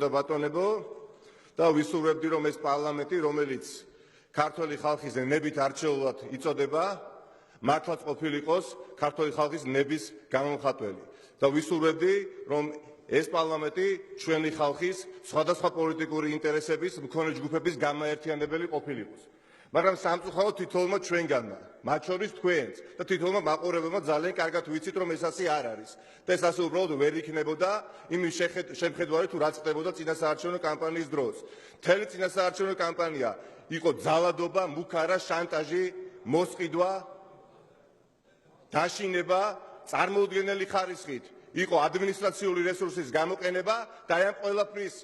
და ბატონებო, და ვისურვებდი, რომ ეს პარლამენტი, რომელიც ქართული ხალხის ნებით არჩეულად იწოდება, მართლაც ყოფილიყოს ქართული ხალხის ნების გამომხატველი. და ვისურვებდი, რომ ეს პარლამენტი ჩვენი ხალხის სხვადასხვა პოლიტიკური ინტერესების მქონე ჯგუფების გამაერთიანებელი ყოფილიყოს. მაგრამ სამწუხაროდ თითოეულმა ჩვენგანმა, მათ შორის თქვენც და თითოეულმა მაყურებელმა ძალიან კარგად ვიცით, რომ ეს ასე არ არის. და ეს ასე უბრალოდ ვერ იქნებოდა იმის შემხედვარი თუ რაც ხდებოდა წინასაარჩევნო კამპანიის დროს. მთელი წინასაარჩევნო კამპანია იყო ძალადობა, მუქარა, შანტაჟი, მოსყიდვა, დაშინება, წარმოუდგენელი ხარისხით იყო ადმინისტრაციული რესურსის გამოყენება და ამ ყველაფრის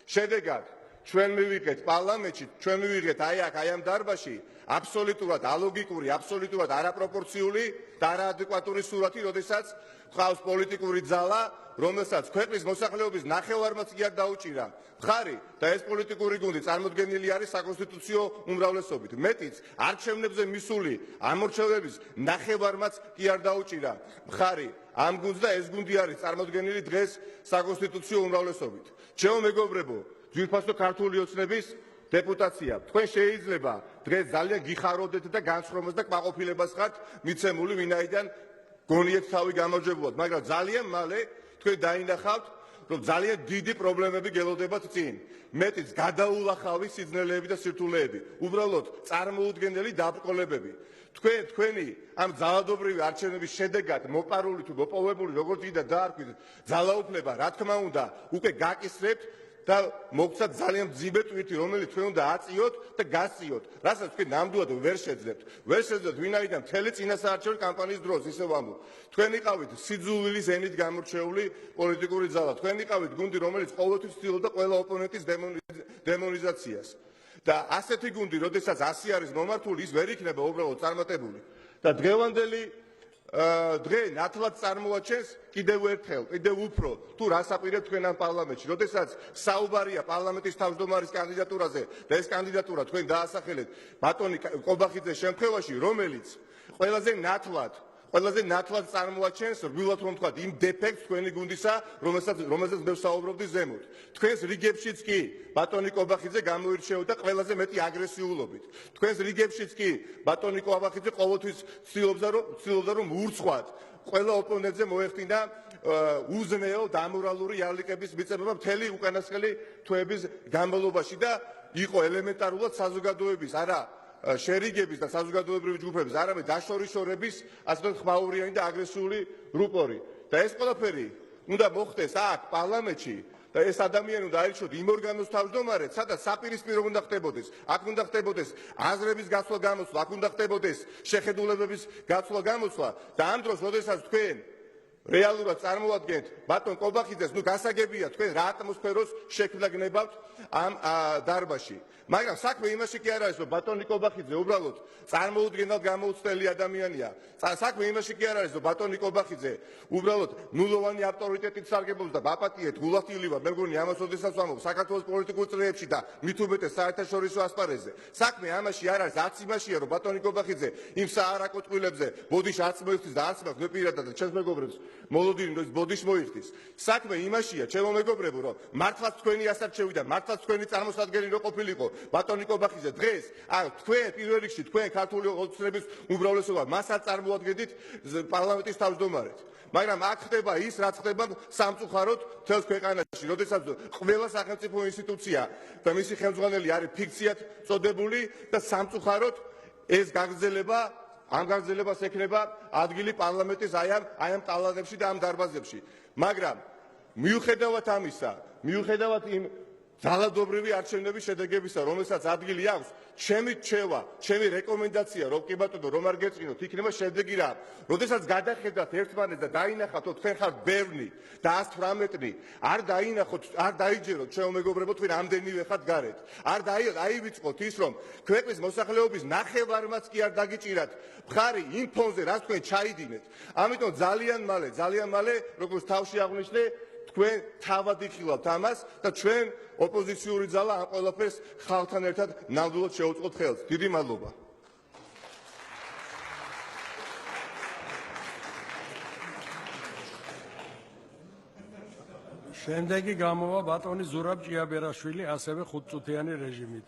შედეგად ჩვენ მივიღეთ პარლამენტში, ჩვენ მივიღეთ აი აქ, აი ამ დარბაზში აბსოლუტურად ალოგიკური, აბსოლუტურად არაპროპორციული და არაადეკვატური სურათი, როდესაც ყავს პოლიტიკური ძალა, რომელსაც ქვეყნის მოსახლეობის ნახევარმაც კი არ დაუჭირა მხარი და ეს პოლიტიკური გუნდი წარმოდგენილი არის საკონსტიტუციო უმრავლესობით. მეტიც, არჩევნებზე მისული ამორჩევლების ნახევარმაც კი არ დაუჭირა მხარი ამ გუნდს და ეს გუნდი არის წარმოდგენილი დღეს საკონსტიტუციო უმრავლესობით. ჩემო მეგობრებო, ძვირფასო ქართული ოცნების დეპუტაცია, თქვენ შეიძლება დღეს ძალიან გიხაროდეთ და განსხვავებას და კმაყოფილებას ხართ მიცემული, ვინაიდან გონიეთ თავი გამარჯვებულად, მაგრამ ძალიან მალე თქვენ დაინახავთ, რომ ძალიან დიდი პრობლემები გელოდებათ წინ. მეტიც, გადაულახავი სიძნელეები და სირთულეები, უბრალოდ წარმოუდგენელი დაბრკოლებები. თქვენი ამ ძალადობრივი არჩევნების შედეგად მოპარული თუ მოპოვებული, როგორც კიდე დაარქვით, ძალაუფლება, რა თქმა უნდა, უკვე გაკისრებთ და მოგცათ ძალიან მძიმე ტვირთი, რომელიც თქვენ უნდა აწიოთ და გასწიოთ, რასაც თქვენ ნამდვილად ვერ შეძლებთ. ვერ შეძლებთ, ვინაიდან მთელი წინასაარჩევნო კამპანიის დროს, ისე ვამბობ, თქვენ იყავით სიძულვილის ენით გამორჩეული პოლიტიკური ძალა. თქვენ იყავით გუნდი, რომელიც ყოველთვის ცდილობდა ყველა ოპონენტის დემონიზაციას. და ასეთი გუნდი, როდესაც ასე არის მომართული, ის ვერ იქნება უბრალოდ წარმატებული. და დღევანდელი დღე ნათლად წარმოაჩენს კიდევ ერთხელ, კიდევ უფრო თუ რას აპირებთ თქვენ ამ პარლამენტში, როდესაც საუბარია პარლამენტის თავმჯდომარის კანდიდატურაზე და ეს კანდიდატურა თქვენ დაასახელეთ ბატონი ყობახიძეს შემთხვევაში, რომელიც ყველაზე ნათლად წარმოაჩენს, რგულად რომ ვთქვათ, იმ დეფექტს თქვენი გუნდისა, რომელზეც მე ვსაუბრობდი ზემოთ. თქვენს რიგებშიც კი ბატონი ყობახიძე გამოირჩეოდა ყველაზე მეტი აგრესიულობით. თქვენს რიგებშიც კი ბატონი ყობახიძე ყოველთვის ცდილობდა რომ ურცხვად ყველა ოპონენტზე მოეხდინა უზნეო და ამორალური იარლიკების მიწება მთელი უკანასკნელი თვეების განმავლობაში და იყო ელემენტარულად საზოგადოების არა შერიგების და საზოგადოებრივი ჯგუფების, არამედ დაშორისორების, ასე ვთქვათ, ხმაურიანი და აგრესიული რუპორი. და ეს ყველაფერი უნდა მოხდეს აქ პარლამენტში და ეს ადამიანი უნდა აირჩიოთ იმ ორგანოს თავმჯდომარედ, სადაც საპირისპირო უნდა ხდებოდეს. აქ უნდა ხდებოდეს აზრების გაცვლა-გამოსვლა, აქ უნდა ხდებოდეს შეხედულებების გაცვლა-გამოსვლა და ამ დროს, როდესაც თქვენ რეალურად წარმოადგენთ ბატონ ყობახიძეს, გასაგებია თქვენ რა ატმოსფეროს შექმნა გნებავთ ამ დარბაზში. მაგრამ საქმე იმაში კი არ არის, რომ ბატონი ყობახიძე უბრალოდ წარმოუდგენლად გამოუცდელი ადამიანია. საქმე იმაში კი არ არის, რომ ბატონი ყობახიძე უბრალოდ ნულოვანი ავტორიტეტით სარგებლობს და ბაპატიეთ გულახდილივად, მე მგონი ამას ოდესაც ვამბობ საქართველოს პოლიტიკურ წრეებში და მით უმეტეს საერთაშორისო ასპარეზზე. საქმე ამაში არ არის, არც იმაშია, რომ ბატონი ყობახიძე იმ საარაკო წყვილებზე ბოდიშ არც მოიხდის და არც მაქვს მე პირადად და ჩემს მეგობრებს მოლოდინი რომ ბოდიშ მოიხდის. საქმე იმაშია, ჩემო მეგობრებო, რომ მართლაც თქვენი ასარჩევი და მართლაც თქვენი წარმოსადგენელი რო ყოფილიყო ბატონი ყობახიძე დღეს, თქვენ პირველ რიგში თქვენ ქართული ოცნების უმრავლესობა მასაც წარმოადგენთ პარლამენტის თავმჯდომარედ. მაგრამ აქ ხდება ის, რაც ხდება სამწუხაროდ მთელს ქვეყანაში, როდესაც ყველა სახელმწიფო ინსტიტუცია და მისი ხელმძღვანელი არის ფიქციად წოდებული და სამწუხაროდ ეს გაგრძელება ამ გაგრძელებას ექნება ადგილი პარლამენტის აი ამ ტალღებში და ამ დარბაზებში. მაგრამ მიუხედავად ამისა, მიუხედავად იმ ძალადობრივი არჩევნების შედეგებისა, რომელსაც ადგილი აქვს, ჩემი რჩევა, ჩემი რეკომენდაცია, რომ კი ბატონო, რომ არ გეწინოთ, იქნება შედეგი რა. როდესაც გადახედათ ერთმანეთს და დაინახავთ, რომ თქვენ ხართ ბევრი და 118-ნი, არ დაინახოთ, არ დაიჯეროთ, ჩემო მეგობრებო, თქვენ ამდენივე ხართ გარეთ. არ დაივიწყოთ ის, რომ ქვეყნის მოსახლეობის ნახევარმაც კი არ დაგიჭირათ მხარი იმ ფონზე, რაც თქვენ ჩაიდინეთ. ამიტომ ძალიან მალე, როგორც თავში აღვნიშნე, თქვენ თავად იხილავთ ამას და ჩვენ ოპოზიციური ძალა ამ ყველაფერს ხალხთან ერთად ნამდვილად შევუწყოთ ხელს. დიდი მადლობა. შემდეგი გამოვა ბატონი ზურაბ ჭიაბერაშვილი, ასევე 5 წუთიანი რეჟიმით.